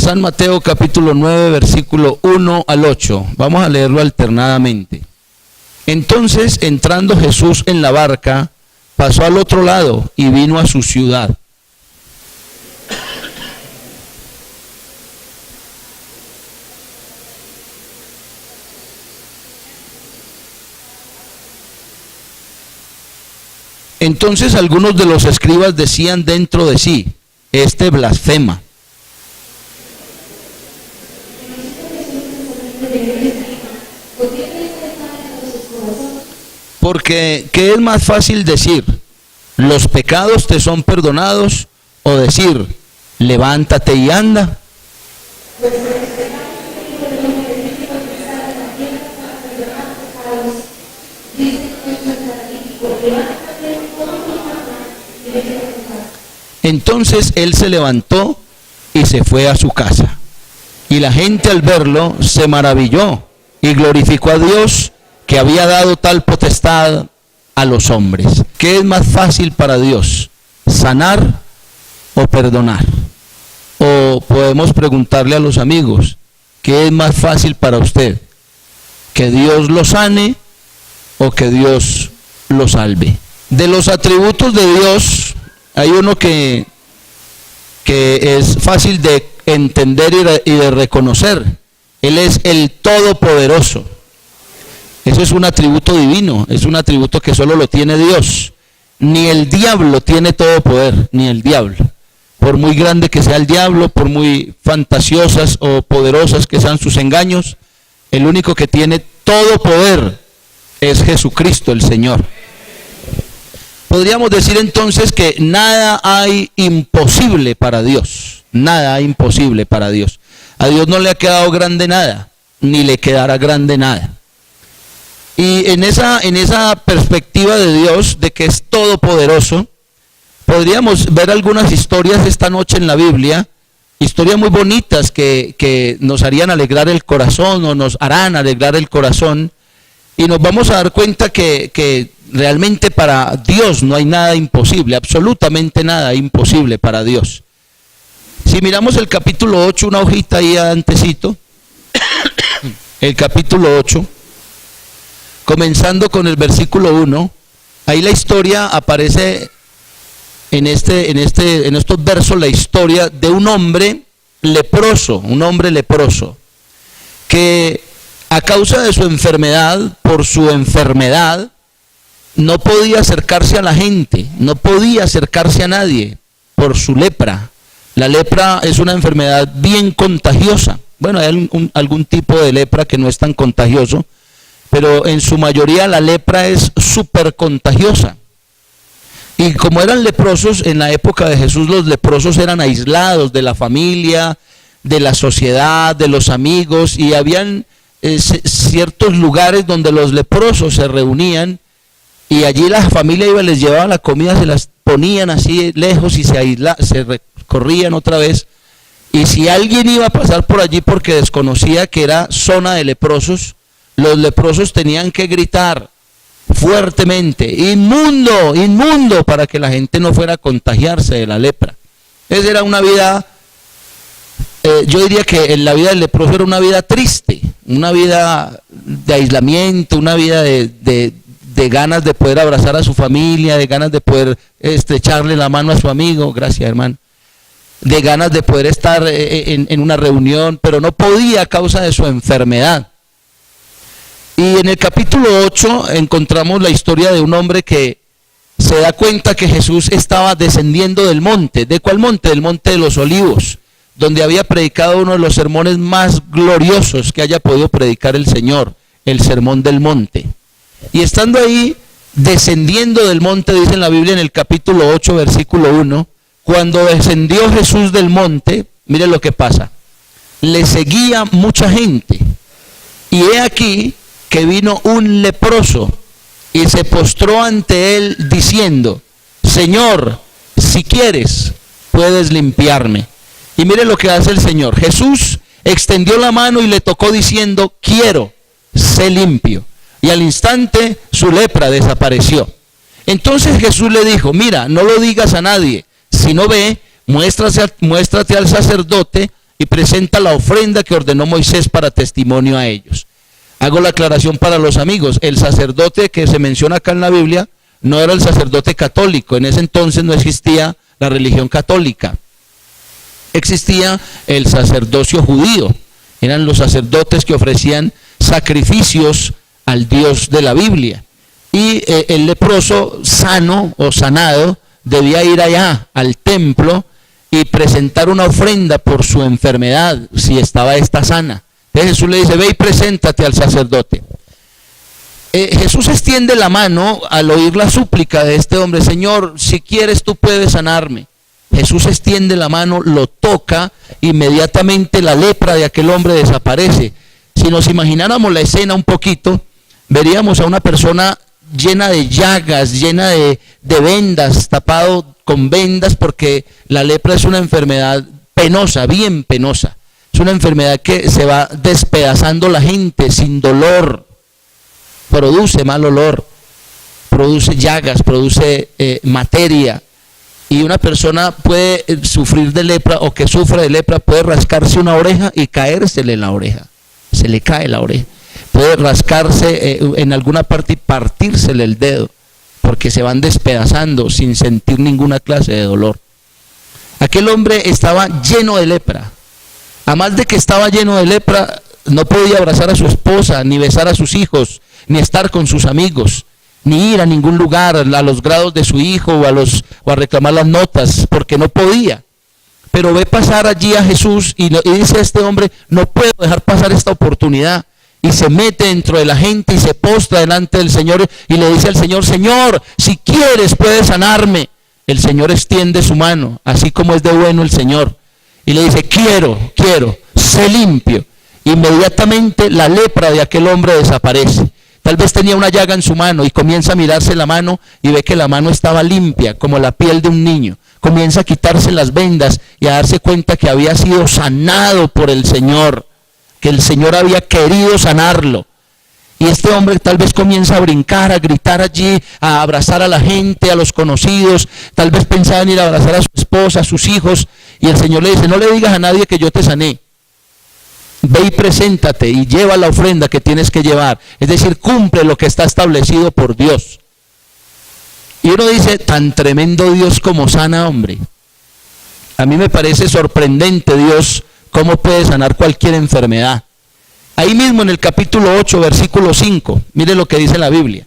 San Mateo capítulo 9, versículo 1 al 8. Vamos a leerlo alternadamente. Entonces, entrando Jesús en la barca, pasó al otro lado y vino a su ciudad. Entonces algunos de los escribas decían dentro de sí: este blasfema. Porque, ¿qué es más fácil decir? ¿Los pecados te son perdonados? O decir, levántate y anda. Entonces él se levantó y se fue a su casa. Y la gente al verlo se maravilló y glorificó a Dios, que había dado tal potestad a los hombres. ¿Qué es más fácil para Dios? ¿Sanar o perdonar? O podemos preguntarle a los amigos, ¿qué es más fácil para usted? ¿Que Dios lo sane o que Dios lo salve? De los atributos de Dios hay uno que es fácil de entender y de reconocer. Él es el Todopoderoso. Eso es un atributo divino, es un atributo que solo lo tiene Dios. Ni el diablo tiene todo poder, ni el diablo. Por muy grande que sea el diablo, por muy fantasiosas o poderosas que sean sus engaños, el único que tiene todo poder es Jesucristo el Señor. Podríamos decir entonces que nada hay imposible para Dios, nada hay imposible para Dios. A Dios no le ha quedado grande nada, ni le quedará grande nada. Y en esa perspectiva de Dios, de que es todopoderoso, podríamos ver algunas historias esta noche en la Biblia, historias muy bonitas que nos harían alegrar el corazón o nos harán alegrar el corazón, y nos vamos a dar cuenta que realmente para Dios no hay nada imposible, absolutamente nada imposible para Dios. Si miramos el capítulo 8, una hojita ahí antesito, el capítulo 8, comenzando con el versículo 1, ahí la historia aparece en estos versos, la historia de un hombre leproso, que a causa de su enfermedad, por su enfermedad, no podía acercarse a la gente, no podía acercarse a nadie por su lepra. La lepra es una enfermedad bien contagiosa. Bueno, hay algún tipo de lepra que no es tan contagioso, pero en su mayoría la lepra es súper contagiosa. Y como eran leprosos, en la época de Jesús los leprosos eran aislados de la familia, de la sociedad, de los amigos, y habían ciertos lugares donde los leprosos se reunían, y allí la familia iba, les llevaba la comida, se las ponían así lejos y se recorrían otra vez. Y si alguien iba a pasar por allí porque desconocía que era zona de leprosos, los leprosos tenían que gritar fuertemente: inmundo, inmundo, para que la gente no fuera a contagiarse de la lepra. Esa era una vida, yo diría que en la vida del leproso era una vida triste, una vida de aislamiento, una vida de ganas de poder abrazar a su familia, de ganas de poder estrecharle la mano a su amigo, gracias hermano, de ganas de poder estar en una reunión, pero no podía a causa de su enfermedad. Y en el capítulo 8 encontramos la historia de un hombre que se da cuenta que Jesús estaba descendiendo del monte. ¿De cuál monte? Del monte de los Olivos, donde había predicado uno de los sermones más gloriosos que haya podido predicar el Señor, el Sermón del Monte. Y estando ahí, descendiendo del monte, dice en la Biblia en el capítulo 8, versículo 1, cuando descendió Jesús del monte, mire lo que pasa, le seguía mucha gente, y he aquí que vino un leproso y se postró ante él diciendo: Señor, si quieres, puedes limpiarme. Y mire lo que hace el Señor. Jesús extendió la mano y le tocó diciendo: quiero, sé limpio. Y al instante su lepra desapareció. Entonces Jesús le dijo: mira, no lo digas a nadie, sino ve, muéstrate al sacerdote y presenta la ofrenda que ordenó Moisés para testimonio a ellos. Hago la aclaración para los amigos, el sacerdote que se menciona acá en la Biblia no era el sacerdote católico, en ese entonces no existía la religión católica, existía el sacerdocio judío, eran los sacerdotes que ofrecían sacrificios al Dios de la Biblia, y el leproso sano o sanado debía ir allá al templo y presentar una ofrenda por su enfermedad, si estaba esta sana. Entonces Jesús le dice, ve y preséntate al sacerdote. Jesús extiende la mano al oír la súplica de este hombre, Señor, si quieres tú puedes sanarme. Jesús extiende la mano, lo toca, inmediatamente la lepra de aquel hombre desaparece. Si nos imagináramos la escena un poquito, veríamos a una persona llena de llagas, llena de vendas, tapado con vendas, porque la lepra es una enfermedad penosa, bien penosa. Es una enfermedad que se va despedazando la gente sin dolor, produce mal olor, produce llagas, produce materia. Y una persona puede sufrir de lepra o que sufre de lepra, puede rascarse una oreja y caérsele en la oreja, se le cae la oreja. Puede rascarse en alguna parte y partírsele el dedo, porque se van despedazando sin sentir ninguna clase de dolor. Aquel hombre estaba lleno de lepra. Además de que estaba lleno de lepra, no podía abrazar a su esposa, ni besar a sus hijos, ni estar con sus amigos, ni ir a ningún lugar, a los grados de su hijo o a reclamar las notas, porque no podía. Pero ve pasar allí a Jesús y dice a este hombre, no puedo dejar pasar esta oportunidad. Y se mete dentro de la gente y se postra delante del Señor y le dice al Señor, Señor, si quieres puedes sanarme. El Señor extiende su mano, así como es de bueno el Señor. Y le dice, quiero, sé limpio. Inmediatamente la lepra de aquel hombre desaparece. Tal vez tenía una llaga en su mano y comienza a mirarse la mano y ve que la mano estaba limpia, como la piel de un niño. Comienza a quitarse las vendas y a darse cuenta que había sido sanado por el Señor, que el Señor había querido sanarlo. Y este hombre tal vez comienza a brincar, a gritar allí, a abrazar a la gente, a los conocidos. Tal vez pensaba en ir a abrazar a su esposa, a sus hijos. Y el Señor le dice, no le digas a nadie que yo te sané. Ve y preséntate y lleva la ofrenda que tienes que llevar. Es decir, cumple lo que está establecido por Dios. Y uno dice, tan tremendo Dios como sana, hombre. A mí me parece sorprendente Dios cómo puede sanar cualquier enfermedad. Ahí mismo en el capítulo 8, versículo 5, mire lo que dice la Biblia.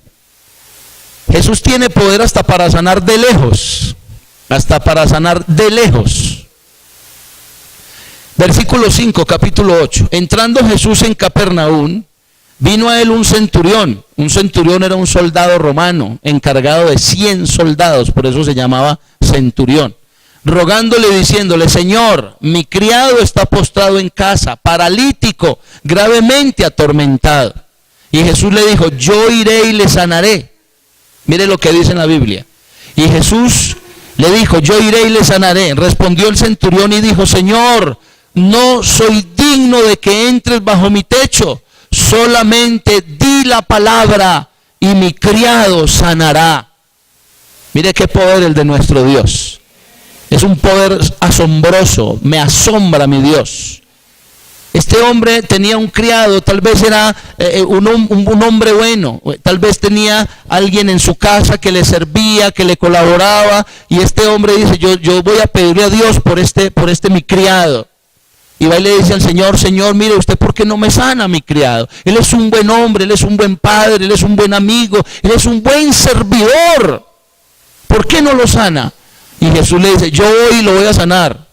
Jesús tiene poder hasta para sanar de lejos, hasta para sanar de lejos. Versículo 5, capítulo 8. Entrando Jesús en Capernaum, vino a él un centurión. Un centurión era un soldado romano, encargado de 100 soldados, por eso se llamaba centurión. Rogándole y diciéndole, Señor, mi criado está postrado en casa, paralítico, gravemente atormentado. Y Jesús le dijo, yo iré y le sanaré. Mire lo que dice en la Biblia. Y Jesús le dijo, yo iré y le sanaré. Respondió el centurión y dijo, Señor, no soy digno de que entres bajo mi techo, solamente di la palabra y mi criado sanará. Mire qué poder el de nuestro Dios. Es un poder asombroso, me asombra mi Dios. Este hombre tenía un criado, tal vez era un hombre bueno, tal vez tenía alguien en su casa que le servía, que le colaboraba, y este hombre dice, yo voy a pedirle a Dios por este mi criado. Y va y le dice al Señor, Señor, mire usted, ¿por qué no me sana mi criado? Él es un buen hombre, él es un buen padre, él es un buen amigo, él es un buen servidor. ¿Por qué no lo sana? Y Jesús le dice, yo voy y lo voy a sanar.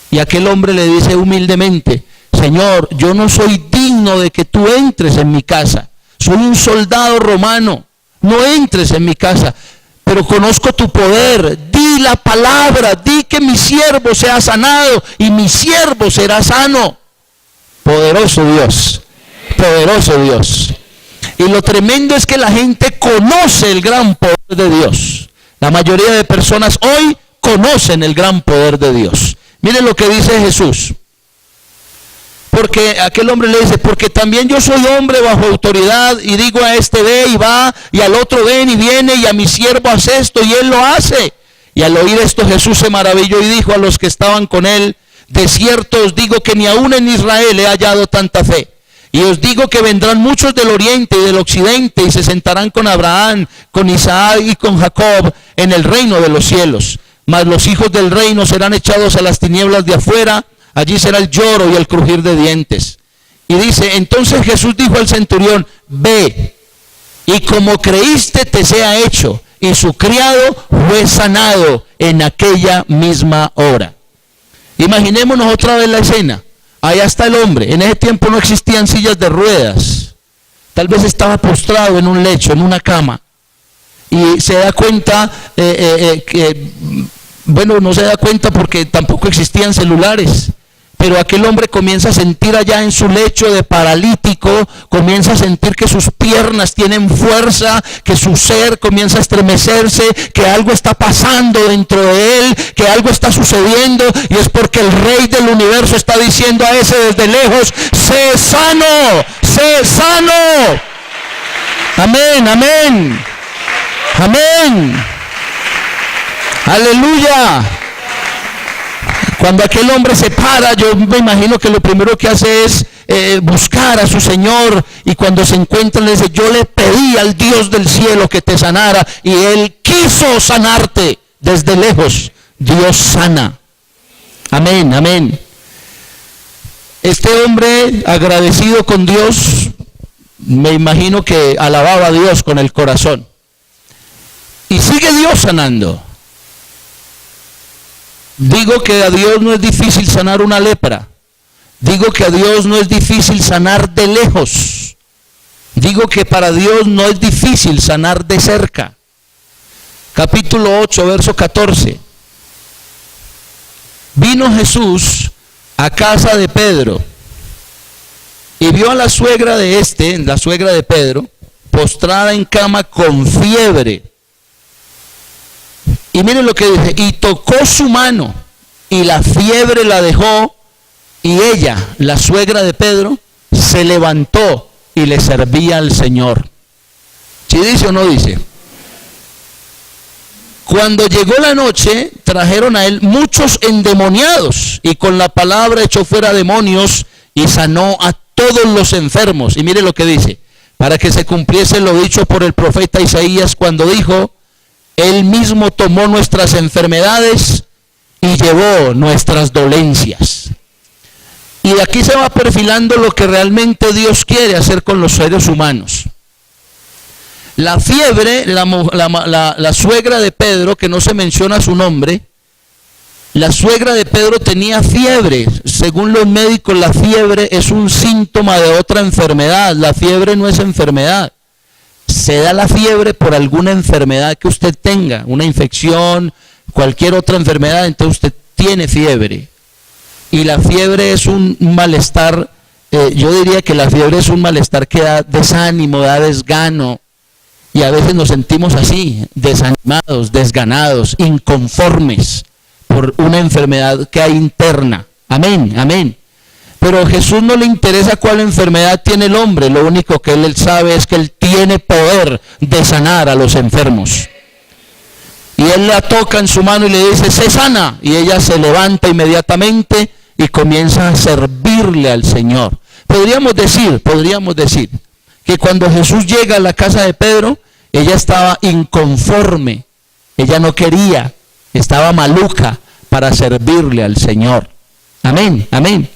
Y aquel hombre le dice humildemente, Señor, yo no soy digno de que tú entres en mi casa. Soy un soldado romano, no entres en mi casa, pero conozco tu poder. Di la palabra, di que mi siervo sea sanado y mi siervo será sano. Poderoso Dios, poderoso Dios. Y lo tremendo es que la gente conoce el gran poder de Dios. La mayoría de personas hoy conocen el gran poder de Dios. Miren lo que dice Jesús. Porque aquel hombre le dice, porque también yo soy hombre bajo autoridad y digo a este ve y va y al otro ven y viene y a mi siervo hace esto y él lo hace. Y al oír esto Jesús se maravilló y dijo a los que estaban con él, De cierto os digo que ni aún en Israel he hallado tanta fe. Y os digo que vendrán muchos del oriente y del occidente y se sentarán con Abraham, con Isaac y con Jacob en el reino de los cielos. Mas los hijos del reino serán echados a las tinieblas de afuera, allí será el lloro y el crujir de dientes. Y dice, entonces Jesús dijo al centurión, ve, y como creíste te sea hecho. Y su criado fue sanado en aquella misma hora. Imaginémonos otra vez la escena. Allá está el hombre. En ese tiempo no existían sillas de ruedas. Tal vez estaba postrado en un lecho, en una cama. Y se da cuenta no se da cuenta porque tampoco existían celulares. Pero aquel hombre comienza a sentir allá en su lecho de paralítico, comienza a sentir que sus piernas tienen fuerza, que su ser comienza a estremecerse, que algo está pasando dentro de él, que algo está sucediendo, y es porque el Rey del universo está diciendo a ese desde lejos, sé sano, sé sano. Amén, amén, amén. Aleluya. Cuando aquel hombre se para, yo me imagino que lo primero que hace es buscar a su Señor, y cuando se encuentra le dice, yo le pedí al Dios del cielo que te sanara, y Él quiso sanarte. Desde lejos, Dios sana. Amén, amén. Este hombre agradecido con Dios, me imagino que alababa a Dios con el corazón. Y sigue Dios sanando. Digo que a Dios no es difícil sanar una lepra. Digo que a Dios no es difícil sanar de lejos. Digo que para Dios no es difícil sanar de cerca. Capítulo 8, verso 14. Vino Jesús a casa de Pedro y vio a la suegra de la suegra de Pedro, postrada en cama con fiebre. Y miren lo que dice, y tocó su mano, y la fiebre la dejó, y ella, la suegra de Pedro, se levantó y le servía al Señor. ¿Sí dice o no dice? Cuando llegó la noche, trajeron a él muchos endemoniados, y con la palabra echó fuera demonios, y sanó a todos los enfermos. Y mire lo que dice, para que se cumpliese lo dicho por el profeta Isaías cuando dijo, Él mismo tomó nuestras enfermedades y llevó nuestras dolencias. Y de aquí se va perfilando lo que realmente Dios quiere hacer con los seres humanos. La fiebre, la suegra de Pedro, que no se menciona su nombre, la suegra de Pedro tenía fiebre. Según los médicos, la fiebre es un síntoma de otra enfermedad. La fiebre no es enfermedad. Se da la fiebre por alguna enfermedad que usted tenga, una infección, cualquier otra enfermedad, entonces usted tiene fiebre. Y la fiebre es un malestar, yo diría que la fiebre es un malestar que da desánimo, da desgano, y a veces nos sentimos así, desanimados, desganados, inconformes por una enfermedad que hay interna. Amén, amén. Pero a Jesús no le interesa cuál enfermedad tiene el hombre, lo único que él sabe es que él tiene poder de sanar a los enfermos. Y él la toca en su mano y le dice, sé sana, y ella se levanta inmediatamente y comienza a servirle al Señor. Podríamos decir que cuando Jesús llega a la casa de Pedro, ella estaba inconforme, ella no quería, estaba maluca para servirle al Señor. Amén, amén.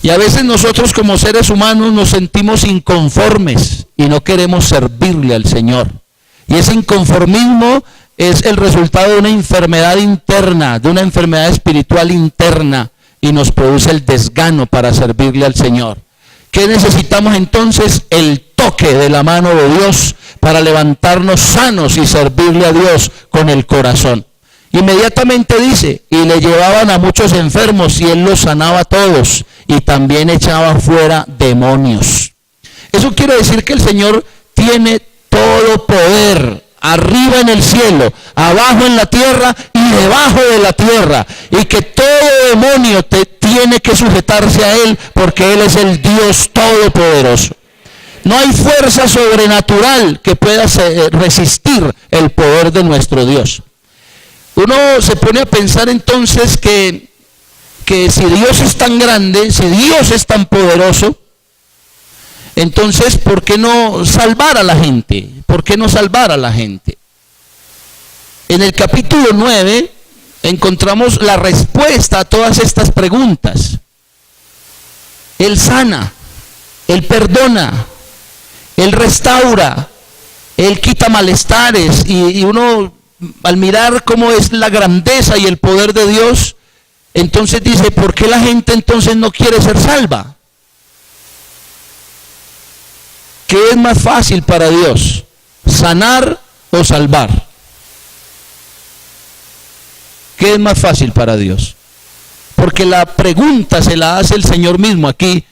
Y a veces nosotros como seres humanos nos sentimos inconformes y no queremos servirle al Señor. Y ese inconformismo es el resultado de una enfermedad interna, de una enfermedad espiritual interna, y nos produce el desgano para servirle al Señor. ¿Qué necesitamos entonces? El toque de la mano de Dios para levantarnos sanos y servirle a Dios con el corazón. Inmediatamente dice, y le llevaban a muchos enfermos y él los sanaba a todos, y también echaba fuera demonios. Eso quiere decir que el Señor tiene todo poder, arriba en el cielo, abajo en la tierra y debajo de la tierra, y que todo demonio tiene que sujetarse a Él, porque Él es el Dios todopoderoso. No hay fuerza sobrenatural que pueda resistir el poder de nuestro Dios. Uno se pone a pensar entonces que que si Dios es tan grande, si Dios es tan poderoso, entonces ¿por qué no salvar a la gente? ¿Por qué no salvar a la gente? En el capítulo 9 encontramos la respuesta a todas estas preguntas. Él sana, Él perdona, Él restaura, Él quita malestares, y uno al mirar cómo es la grandeza y el poder de Dios, entonces dice, ¿por qué la gente entonces no quiere ser salva? ¿Qué es más fácil para Dios? ¿Sanar o salvar? ¿Qué es más fácil para Dios? Porque la pregunta se la hace el Señor mismo aquí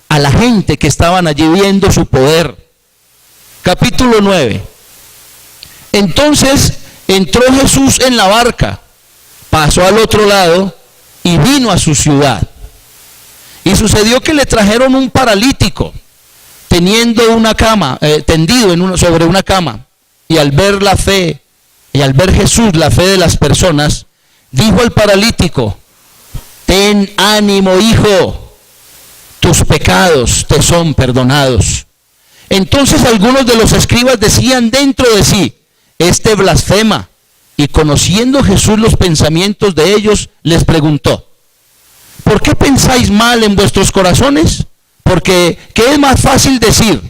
a la gente que estaban allí viendo su poder. Capítulo 9. Entonces entró Jesús en la barca, pasó al otro lado y vino a su ciudad. Y sucedió que le trajeron un paralítico, teniendo una cama, tendido sobre una cama. Y al ver la fe, y al ver Jesús la fe de las personas, dijo al paralítico: ten ánimo, hijo, tus pecados te son perdonados. Entonces algunos de los escribas decían dentro de sí: este blasfema. Y conociendo Jesús los pensamientos de ellos, les preguntó: ¿por qué pensáis mal en vuestros corazones? Porque ¿qué es más fácil decir?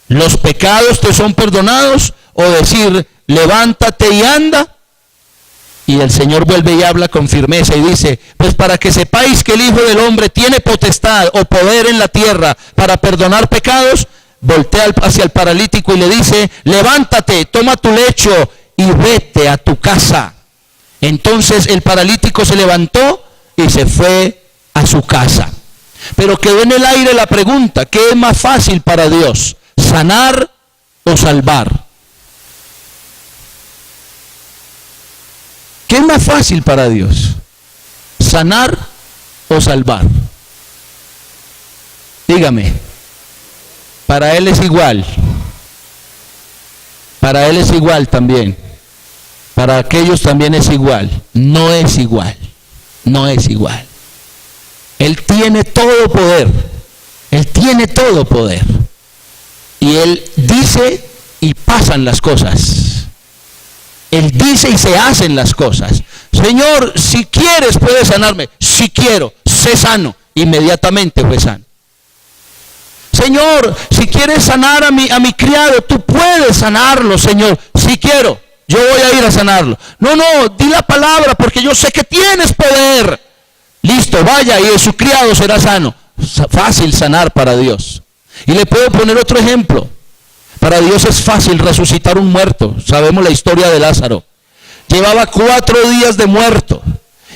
¿los pecados te son perdonados? O decir: levántate y anda. Y el Señor vuelve y habla con firmeza y dice: pues para que sepáis que el Hijo del Hombre tiene potestad o poder en la tierra para perdonar pecados, voltea hacia el paralítico y le dice: levántate, toma tu lecho y vete a tu casa. Entonces el paralítico se levantó y se fue a su casa. Pero quedó en el aire la pregunta: ¿qué es más fácil para Dios? ¿Sanar o salvar? ¿Qué es más fácil para Dios? ¿Sanar o salvar? Dígame. Para Él es igual. Para Él es igual también. Para aquellos también es igual. No es igual. No es igual. Él tiene todo poder. Él tiene todo poder. Y Él dice y pasan las cosas. Él dice y se hacen las cosas. Señor, si quieres puedes sanarme. Si quiero, sé sano. Inmediatamente fue sano. Señor, si quieres sanar a mi criado, tú puedes sanarlo, Señor. Si quiero, yo voy a ir a sanarlo. No, di la palabra porque yo sé que tienes poder. Listo, vaya y su criado será sano. Fácil sanar para Dios. Y le puedo poner otro ejemplo. Para Dios es fácil resucitar un muerto. Sabemos la historia de Lázaro. Llevaba 4 días de muerto.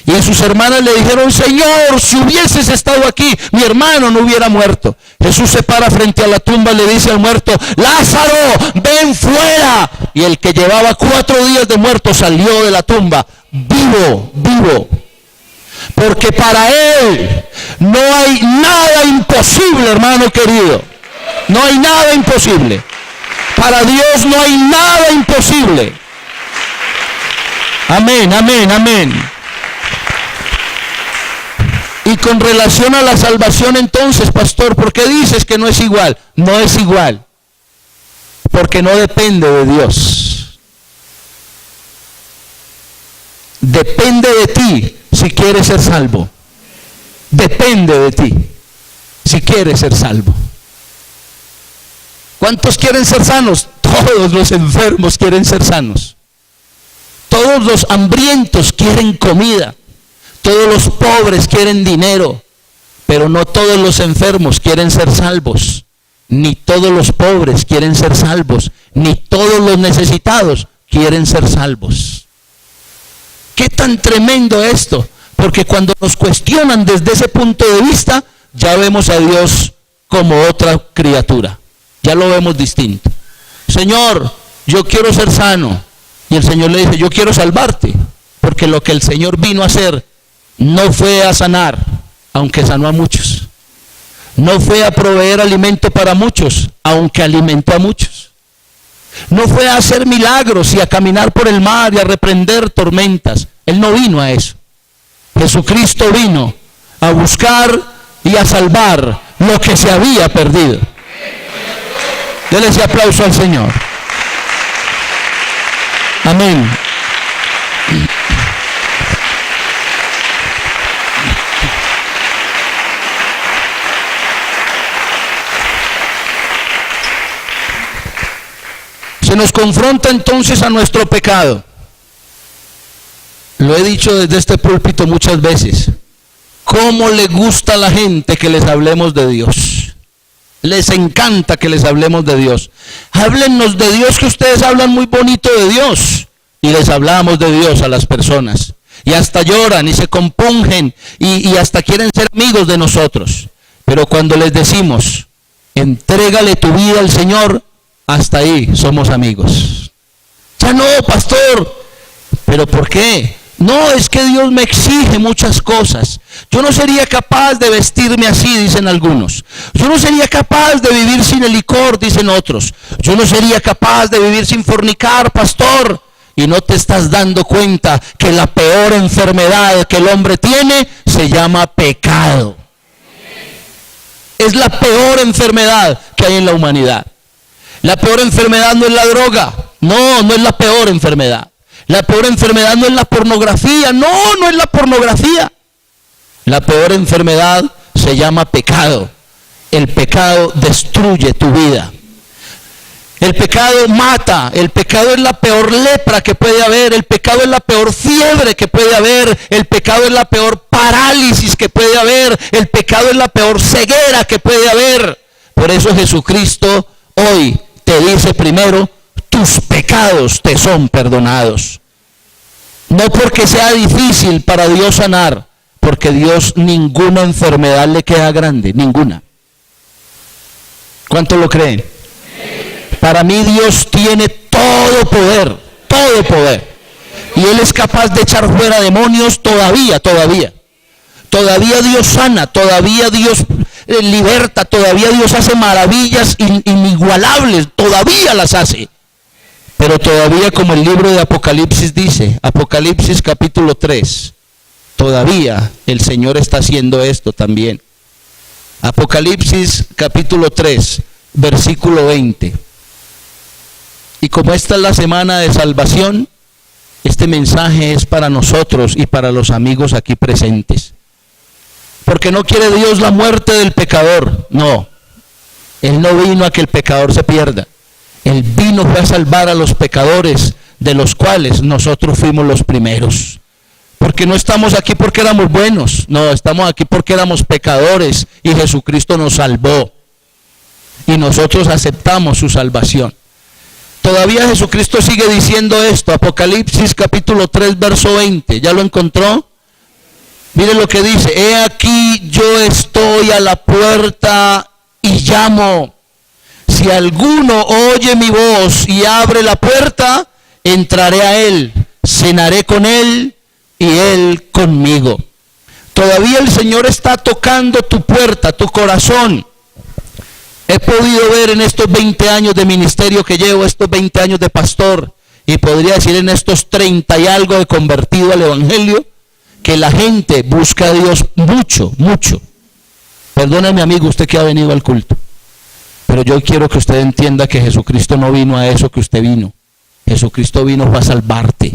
Y sus hermanas le dijeron: Señor, si hubieses estado aquí, mi hermano no hubiera muerto. Jesús se para frente a la tumba y le dice al muerto: Lázaro, ven fuera. Y el que llevaba 4 días de muerto salió de la tumba, vivo. Porque para Él no hay nada imposible, hermano querido. No hay nada imposible. Para Dios no hay nada imposible. Amén, amén, amén. Y con relación a la salvación entonces, pastor, ¿por qué dices que no es igual? No es igual. Porque no depende de Dios. Depende de ti si quieres ser salvo. Depende de ti si quieres ser salvo. ¿Cuántos quieren ser sanos? Todos los enfermos quieren ser sanos. Todos los hambrientos quieren comida. Todos los pobres quieren dinero. Pero no todos los enfermos quieren ser salvos. Ni todos los pobres quieren ser salvos. Ni todos los necesitados quieren ser salvos. ¿Qué tan tremendo esto? Porque cuando nos cuestionan desde ese punto de vista, ya vemos a Dios como otra criatura. Ya lo vemos distinto. Señor, yo quiero ser sano. Y el Señor le dice: yo quiero salvarte. Porque lo que el Señor vino a hacer no fue a sanar, aunque sanó a muchos. No fue a proveer alimento para muchos, aunque alimentó a muchos. No fue a hacer milagros y a caminar por el mar y a reprender tormentas. Él no vino a eso. Jesucristo vino a buscar y a salvar lo que se había perdido. Denle ese aplauso al Señor. Amén. Se nos confronta entonces a nuestro pecado. Lo he dicho desde este púlpito muchas veces. ¿Cómo le gusta a la gente que les hablemos de Dios? Les encanta que les hablemos de Dios. Háblennos de Dios, que ustedes hablan muy bonito de Dios. Y les hablamos de Dios a las personas. Y hasta lloran y se compungen y hasta quieren ser amigos de nosotros. Pero cuando les decimos, entrégale tu vida al Señor, hasta ahí somos amigos. Ya no, pastor. ¿Pero por qué? No, es que Dios me exige muchas cosas. Yo no sería capaz de vestirme así, dicen algunos. Yo no sería capaz de vivir sin el licor, dicen otros. Yo no sería capaz de vivir sin fornicar, pastor. Y no te estás dando cuenta que la peor enfermedad que el hombre tiene se llama pecado. Es la peor enfermedad que hay en la humanidad. La peor enfermedad no es la droga. No, no es la peor enfermedad. La peor enfermedad no es la pornografía. No, no es la pornografía. La peor enfermedad se llama pecado. El pecado destruye tu vida. El pecado mata. El pecado es la peor lepra que puede haber. El pecado es la peor fiebre que puede haber. El pecado es la peor parálisis que puede haber. El pecado es la peor ceguera que puede haber. Por eso Jesucristo hoy te dice primero, tus pecados te son perdonados. No porque sea difícil para Dios sanar, porque Dios ninguna enfermedad le queda grande, ninguna. ¿Cuánto lo creen? Para mí Dios tiene todo poder, todo poder. Y Él es capaz de echar fuera demonios todavía. Todavía Dios sana, todavía Dios liberta, todavía Dios hace maravillas inigualables, todavía las hace. Pero todavía, como el libro de Apocalipsis dice, Apocalipsis capítulo 3, todavía el Señor está haciendo esto también. Apocalipsis capítulo 3, versículo 20. Y como esta es la semana de salvación, este mensaje es para nosotros y para los amigos aquí presentes. Porque no quiere Dios la muerte del pecador, no. Él no vino a que el pecador se pierda. Él vino fue a salvar a los pecadores, de los cuales nosotros fuimos los primeros. Porque no estamos aquí porque éramos buenos, no, estamos aquí porque éramos pecadores y Jesucristo nos salvó. Y nosotros aceptamos su salvación. Todavía Jesucristo sigue diciendo esto, Apocalipsis capítulo 3, verso 20, ¿ya lo encontró? Mire lo que dice, he aquí yo estoy a la puerta y llamo. Si alguno oye mi voz y abre la puerta, entraré a él, cenaré con él y él conmigo. Todavía el Señor está tocando tu puerta, tu corazón. He podido ver en estos 20 años de ministerio que llevo, estos 20 años de pastor, y podría decir en estos 30 y algo de convertido al evangelio, que la gente busca a Dios mucho, mucho. Perdóname, amigo, usted que ha venido al culto, pero yo quiero que usted entienda que Jesucristo no vino a eso que usted vino. Jesucristo vino para salvarte.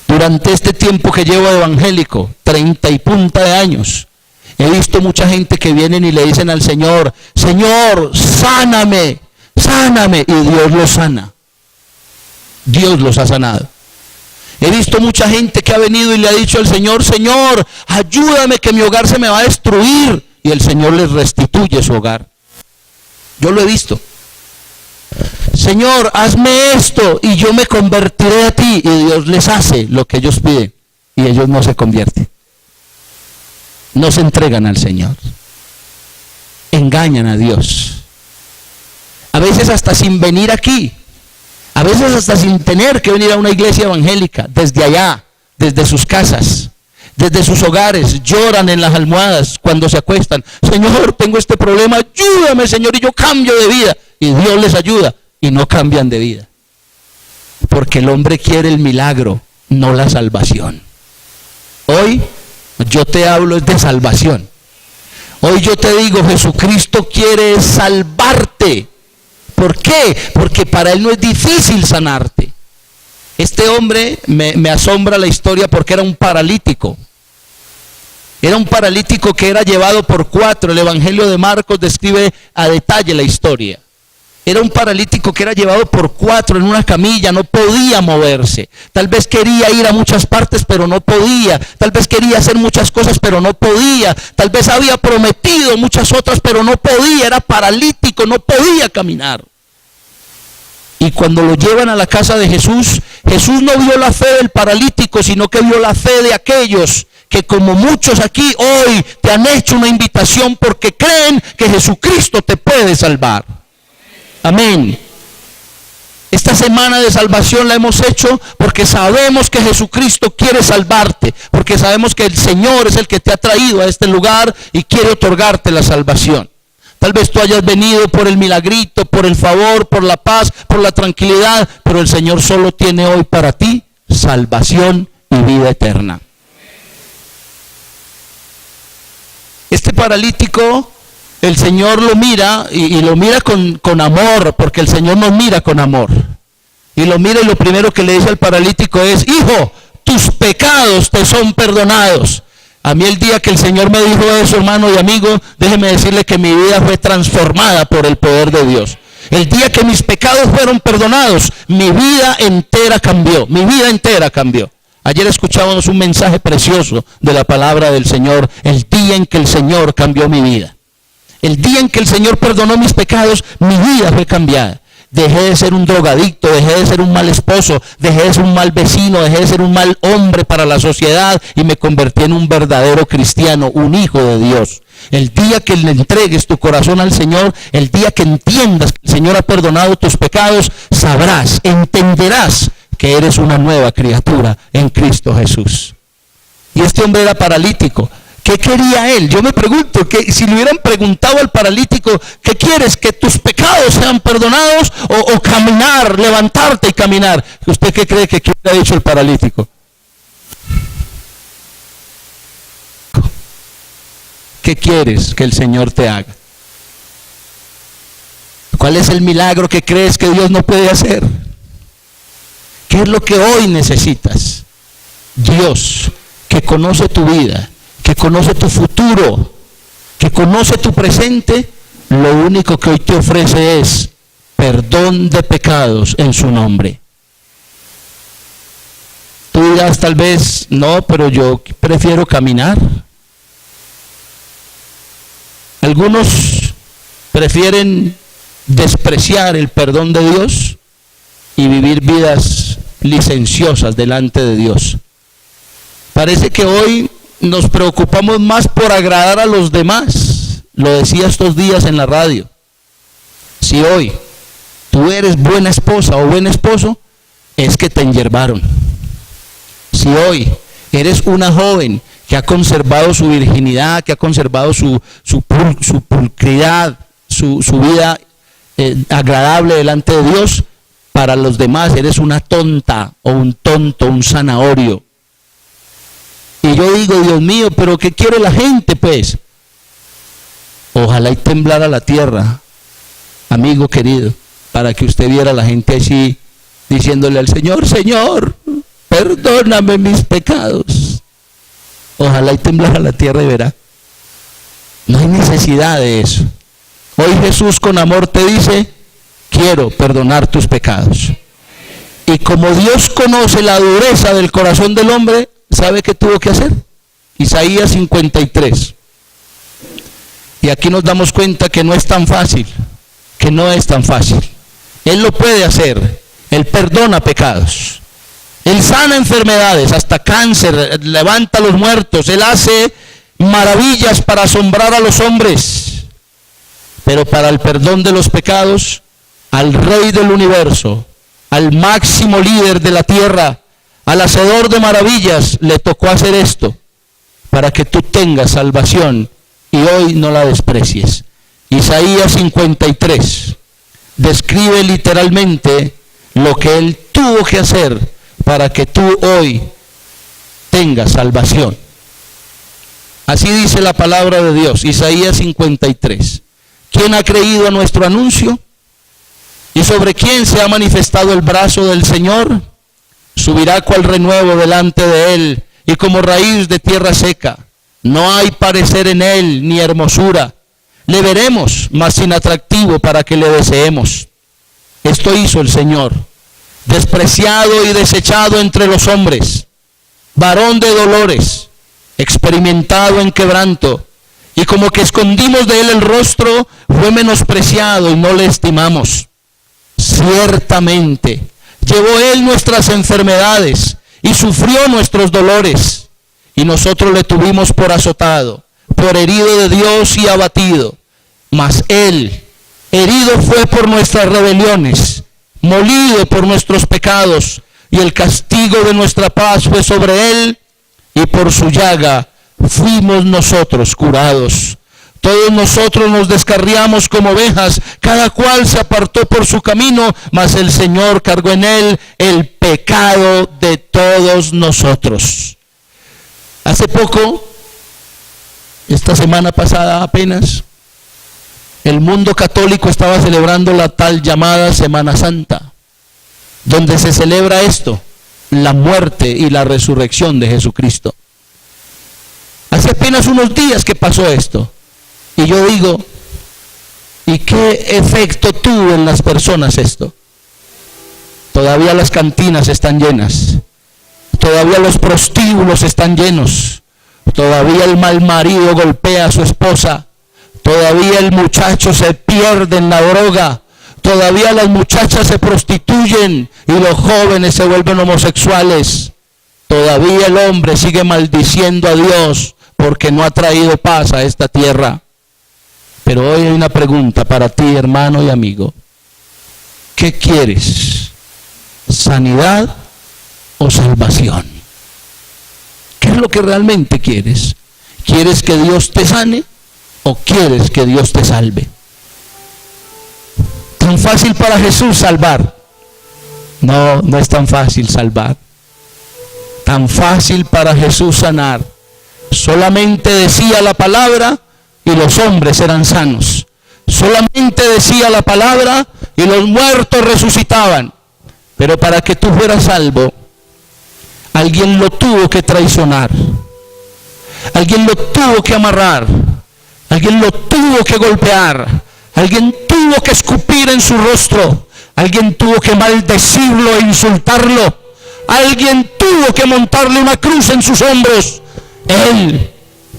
Durante este tiempo que llevo de evangélico, 30 y punta de años, he visto mucha gente que vienen y le dicen al Señor, Señor, sáname, sáname, y Dios los sana. Dios los ha sanado. He visto mucha gente que ha venido y le ha dicho al Señor, Señor, ayúdame que mi hogar se me va a destruir, y el Señor les restituye su hogar. Yo lo he visto. Señor, hazme esto y yo me convertiré a ti, y Dios les hace lo que ellos piden y ellos no se convierten. No se entregan al Señor. Engañan a Dios. A veces hasta sin venir aquí. A veces hasta sin tener que venir a una iglesia evangélica. Desde allá, desde sus casas, desde sus hogares, lloran en las almohadas cuando se acuestan. Señor, tengo este problema, ayúdame, Señor, y yo cambio de vida. Y Dios les ayuda y no cambian de vida. Porque el hombre quiere el milagro, no la salvación. Hoy Yo te hablo de salvación. Hoy yo te digo, Jesucristo quiere salvarte. ¿Por qué? Porque para Él no es difícil sanarte. Este hombre me asombra la historia porque era un paralítico. Era un paralítico que era llevado por 4. El Evangelio de Marcos describe a detalle la historia. Era un paralítico que era llevado por 4 en una camilla, no podía moverse. Tal vez quería ir a muchas partes, pero no podía. Tal vez quería hacer muchas cosas, pero no podía. Tal vez había prometido muchas otras, pero no podía. Era paralítico, no podía caminar. Y cuando lo llevan a la casa de Jesús, Jesús no vio la fe del paralítico, sino que vio la fe de aquellos que, como muchos aquí hoy, te han hecho una invitación porque creen que Jesucristo te puede salvar. Amén. Esta semana de salvación la hemos hecho porque sabemos que Jesucristo quiere salvarte, porque sabemos que el Señor es el que te ha traído a este lugar y quiere otorgarte la salvación. Tal vez tú hayas venido por el milagrito, por el favor, por la paz, por la tranquilidad, pero el Señor solo tiene hoy para ti salvación y vida eterna. Este paralítico, el Señor lo mira y lo mira con amor, porque el Señor nos mira con amor. Y lo mira y lo primero que le dice al paralítico es: hijo, tus pecados te son perdonados. A mí el día que el Señor me dijo eso, hermano y amigo, déjeme decirle que mi vida fue transformada por el poder de Dios. El día que mis pecados fueron perdonados, mi vida entera cambió, mi vida entera cambió. Ayer escuchábamos un mensaje precioso de la palabra del Señor, el día en que el Señor cambió mi vida. El día en que el Señor perdonó mis pecados, mi vida fue cambiada. Dejé de ser un drogadicto, dejé de ser un mal esposo, dejé de ser un mal vecino, dejé de ser un mal hombre para la sociedad y me convertí en un verdadero cristiano, un hijo de Dios. El día que le entregues tu corazón al Señor, el día que entiendas que el Señor ha perdonado tus pecados, sabrás, entenderás que eres una nueva criatura en Cristo Jesús. Y este hombre era paralítico. ¿Qué quería él? Yo me pregunto, que si le hubieran preguntado al paralítico, ¿qué quieres? ¿Que tus pecados sean perdonados o caminar, levantarte y caminar? ¿Usted qué cree que hubiera dicho el paralítico? ¿Qué quieres que el Señor te haga? ¿Cuál es el milagro que crees que Dios no puede hacer? ¿Qué es lo que hoy necesitas? Dios, que conoce tu vida, que conoce tu futuro, que conoce tu presente, lo único que hoy te ofrece es perdón de pecados en su nombre. Tú dirás tal vez, no, pero yo prefiero caminar. Algunos prefieren despreciar el perdón de Dios y vivir vidas licenciosas delante de Dios. Parece que hoy nos preocupamos más por agradar a los demás. Lo decía estos días en la radio. Si hoy tú eres buena esposa o buen esposo, es que te enyerbaron. Si hoy eres una joven que ha conservado su virginidad, que ha conservado su pulcridad, su vida agradable delante de Dios, para los demás eres una tonta o un tonto, un zanahorio. Y yo digo, Dios mío, pero ¿qué quiere la gente, pues? Ojalá y temblara la tierra, amigo querido, para que usted viera a la gente así, diciéndole al Señor: Señor, perdóname mis pecados. Ojalá y temblara la tierra y verá. No hay necesidad de eso. Hoy Jesús con amor te dice: quiero perdonar tus pecados. Y como Dios conoce la dureza del corazón del hombre, ¿sabe qué tuvo que hacer? Isaías 53. Y aquí nos damos cuenta que no es tan fácil, que no es tan fácil. Él lo puede hacer. Él perdona pecados. Él sana enfermedades, hasta cáncer, levanta a los muertos. Él hace maravillas para asombrar a los hombres. Pero para el perdón de los pecados, al Rey del universo, al máximo líder de la tierra, al hacedor de maravillas, le tocó hacer esto, para que tú tengas salvación y hoy no la desprecies. Isaías 53 describe literalmente lo que él tuvo que hacer para que tú hoy tengas salvación. Así dice la palabra de Dios, Isaías 53. ¿Quién ha creído a nuestro anuncio? ¿Y sobre quién se ha manifestado el brazo del Señor? Subirá cual renuevo delante de él, y como raíz de tierra seca. No hay parecer en él, ni hermosura. Le veremos, mas sin atractivo para que le deseemos. Esto hizo el Señor, despreciado y desechado entre los hombres, varón de dolores, experimentado en quebranto, y como que escondimos de él el rostro, fue menospreciado y no le estimamos. Ciertamente, llevó él nuestras enfermedades y sufrió nuestros dolores, y nosotros le tuvimos por azotado, por herido de Dios y abatido. Mas él, herido fue por nuestras rebeliones, molido por nuestros pecados, y el castigo de nuestra paz fue sobre él, y por su llaga fuimos nosotros curados. Todos nosotros nos descarriamos como ovejas, cada cual se apartó por su camino, mas el Señor cargó en él el pecado de todos nosotros. Hace poco, esta semana pasada apenas, el mundo católico estaba celebrando la tal llamada Semana Santa, donde se celebra esto, la muerte y la resurrección de Jesucristo. Hace apenas unos días que pasó esto, y yo digo, ¿y qué efecto tuvo en las personas esto? Todavía las cantinas están llenas, todavía los prostíbulos están llenos, todavía el mal marido golpea a su esposa, todavía el muchacho se pierde en la droga, todavía las muchachas se prostituyen y los jóvenes se vuelven homosexuales, todavía el hombre sigue maldiciendo a Dios porque no ha traído paz a esta tierra. Pero hoy hay una pregunta para ti, hermano y amigo. ¿Qué quieres? ¿Sanidad o salvación? ¿Qué es lo que realmente quieres? ¿Quieres que Dios te sane o quieres que Dios te salve? ¿Tan fácil para Jesús salvar? No, no es tan fácil salvar. Tan fácil para Jesús sanar. Solamente decía la palabra y los hombres eran sanos. Solamente decía la palabra y los muertos resucitaban. Pero para que tú fueras salvo, alguien lo tuvo que traicionar. Alguien lo tuvo que amarrar. Alguien lo tuvo que golpear. Alguien tuvo que escupir en su rostro. Alguien tuvo que maldecirlo e insultarlo. Alguien tuvo que montarle una cruz en sus hombros. Él,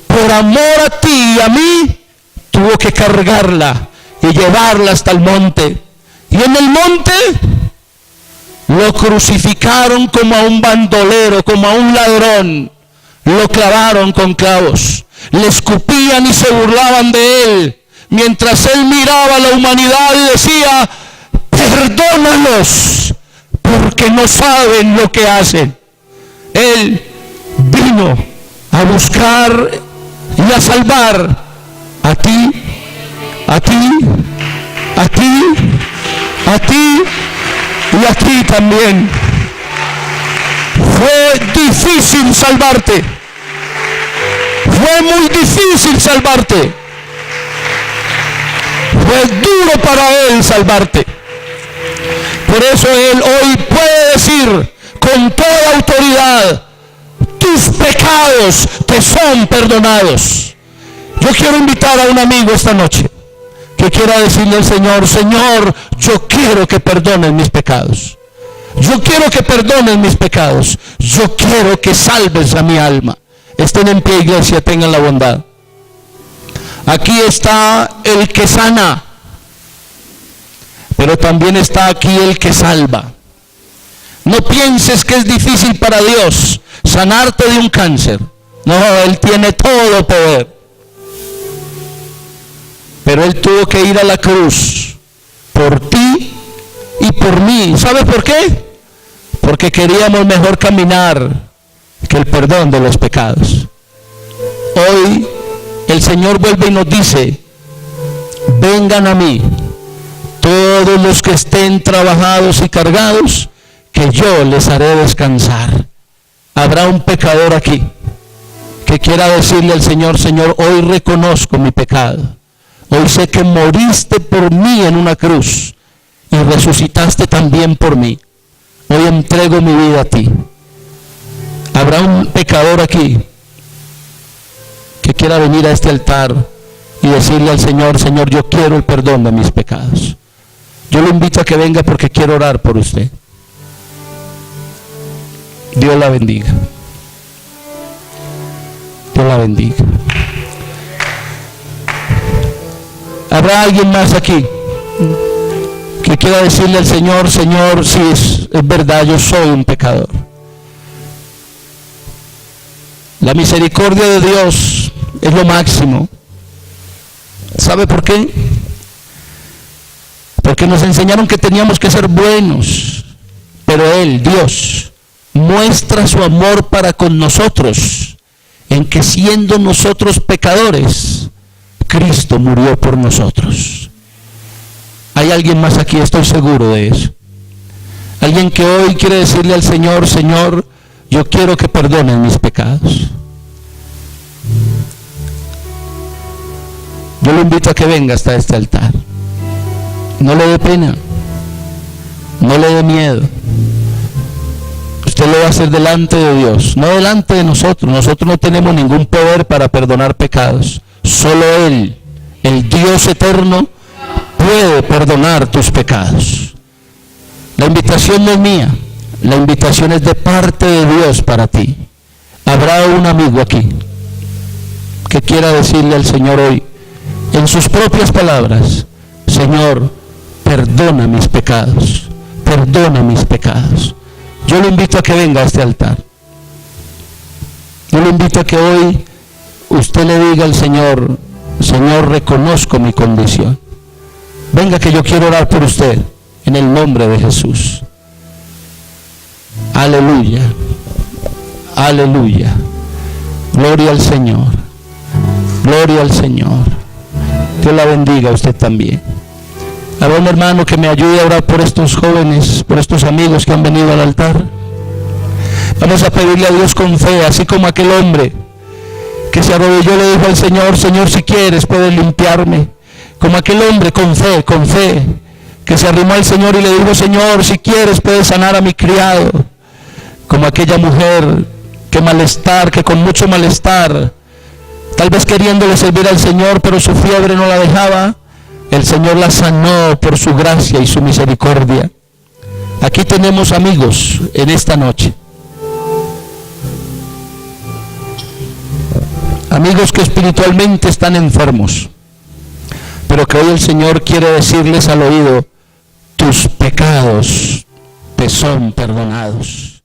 por amor a ti y a mí, tuvo que cargarla y llevarla hasta el monte. Y en el monte lo crucificaron como a un bandolero, como a un ladrón. Lo clavaron con clavos. Le escupían y se burlaban de él. Mientras él miraba a la humanidad y decía, perdónalos, porque no saben lo que hacen. Él vino a buscar y a salvar a ti, a ti, a ti, a ti y a ti también. Fue difícil salvarte. Fue muy difícil salvarte. Fue duro para él salvarte. Por eso él hoy puede decir con toda autoridad, tus pecados te son perdonados. Yo quiero invitar a un amigo esta noche que quiera decirle al Señor, Señor, yo quiero que perdones mis pecados. Yo quiero que perdones mis pecados. Yo quiero que salves a mi alma. Estén en pie, iglesia, tengan la bondad. Aquí está el que sana, pero también está aquí el que salva. No pienses que es difícil para Dios sanarte de un cáncer. No, Él tiene todo poder. Pero Él tuvo que ir a la cruz por ti y por mí. ¿Sabes por qué? Porque queríamos mejor caminar que el perdón de los pecados. Hoy el Señor vuelve y nos dice, vengan a mí todos los que estén trabajados y cargados, que yo les haré descansar. Habrá un pecador aquí que quiera decirle al Señor: Señor, hoy reconozco mi pecado. Hoy sé que moriste por mí en una cruz y resucitaste también por mí. Hoy entrego mi vida a ti. Habrá un pecador aquí que quiera venir a este altar y decirle al Señor: Señor, yo quiero el perdón de mis pecados. Yo lo invito a que venga porque quiero orar por usted. Dios la bendiga. Dios la bendiga. ¿Habrá alguien más aquí que quiera decirle al Señor: Señor, si es verdad, yo soy un pecador? La misericordia de Dios es lo máximo. ¿Sabe por qué? Porque nos enseñaron que teníamos que ser buenos, pero Él, Dios, muestra su amor para con nosotros en que, siendo nosotros pecadores, Cristo murió por nosotros. Hay alguien más aquí, estoy seguro de eso. Alguien que hoy quiere decirle al Señor: Señor, yo quiero que perdonen mis pecados. Yo lo invito a que venga hasta este altar. No le dé pena, no le dé miedo. Usted lo va a hacer delante de Dios, no delante de nosotros. Nosotros no tenemos ningún poder para perdonar pecados. Solo Él, el Dios eterno, puede perdonar tus pecados. La invitación no es mía, la invitación es de parte de Dios para ti. Habrá un amigo aquí que quiera decirle al Señor hoy, en sus propias palabras: Señor, perdona mis pecados, perdona mis pecados. Yo lo invito a que venga a este altar. Yo lo invito a que hoy usted le diga al Señor: Señor, reconozco mi condición. Venga, que yo quiero orar por usted en el nombre de Jesús. Aleluya, aleluya. Gloria al Señor, gloria al Señor. Dios la bendiga a usted también. Habrá un hermano que me ayude a orar por estos jóvenes, por estos amigos que han venido al altar. Vamos a pedirle a Dios con fe, así como aquel hombre que se arrodilló le dijo al Señor: Señor, si quieres puedes limpiarme. Como aquel hombre con fe, que se arrimó al Señor y le dijo: Señor, si quieres puedes sanar a mi criado. Como aquella mujer que con mucho malestar, tal vez queriéndole servir al Señor, pero su fiebre no la dejaba. El Señor la sanó por su gracia y su misericordia. Aquí tenemos amigos en esta noche. Amigos que espiritualmente están enfermos, pero que hoy el Señor quiere decirles al oído: tus pecados te son perdonados.